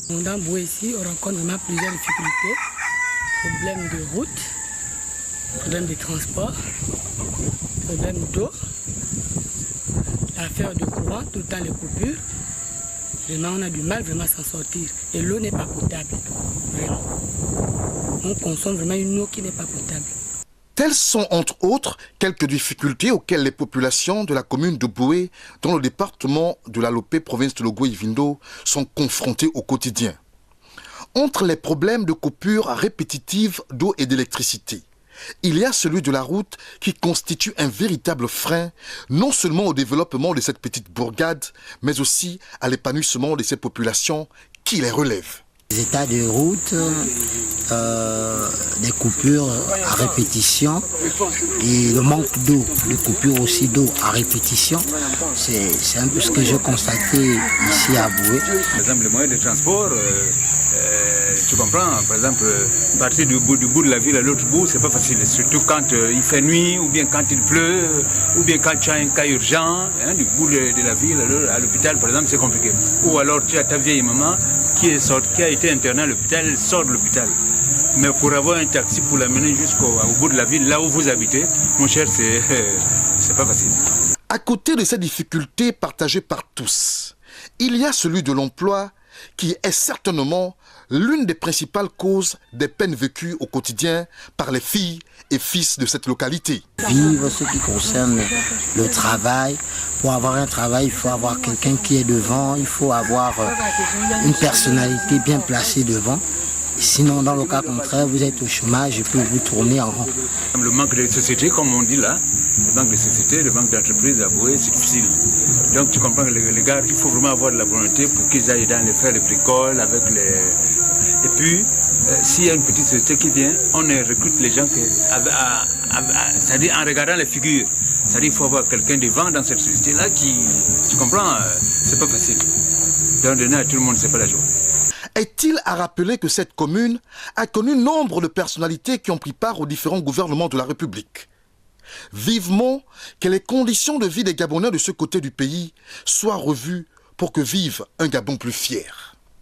Dans Boué ici, on rencontre vraiment plusieurs difficultés. Problèmes de route, problèmes de transport, problèmes d'eau, l'affaire de courant, tout le temps les coupures. Vraiment, on a du mal vraiment à s'en sortir. Et l'eau n'est pas potable, vraiment. On consomme vraiment une eau qui n'est pas potable. Telles sont entre autres quelques difficultés auxquelles les populations de la commune de Boué, dans le département de la Lopé, province de Logoué-Vindo, sont confrontées au quotidien. Entre les problèmes de coupures répétitives d'eau et d'électricité, il y a celui de la route qui constitue un véritable frein, non seulement au développement de cette petite bourgade, mais aussi à l'épanouissement de ces populations qui les relèvent. Les états de route, des coupures à répétition et le manque d'eau, les coupures aussi d'eau à répétition, c'est un peu ce que j'ai constaté ici à Boué. Par exemple, les moyens de transport, tu comprends, par exemple, partir du bout de la ville à l'autre bout, c'est pas facile, surtout quand il fait nuit, ou bien quand il pleut, ou bien quand tu as un cas urgent, hein, du bout de la ville à l'hôpital, par exemple, c'est compliqué. Ou alors tu as ta vieille maman qui a été internée à l'hôpital, elle sort de l'hôpital. Mais pour avoir un taxi pour l'amener jusqu'au bout de la ville, là où vous habitez, mon cher, c'est pas facile. À côté de ces difficultés partagées par tous, il y a celui de l'emploi qui est certainement l'une des principales causes des peines vécues au quotidien par les filles et fils de cette localité. Vivre ce qui concerne le travail. Pour avoir un travail, il faut avoir quelqu'un qui est devant, il faut avoir une personnalité bien placée devant. Sinon, dans le cas contraire, vous êtes au chômage et puis vous tournez en rond. Le manque de société, comme on dit là, le manque de société, le manque d'entreprise à Boué, c'est difficile. Donc tu comprends que les gars, il faut vraiment avoir de la volonté pour qu'ils aillent dans les faire les bricoles avec les... Et puis, s'il y a une petite société qui vient, on recrute les gens, c'est-à-dire en regardant les figures. C'est-à-dire qu'il faut avoir quelqu'un devant dans cette société-là qui, tu comprends, c'est pas facile. Donc donner à tout le monde, c'est pas la joie. Est-il à rappeler que cette commune a connu nombre de personnalités qui ont pris part aux différents gouvernements de la République? Vivement que les conditions de vie des Gabonais de ce côté du pays soient revues pour que vive un Gabon plus fier.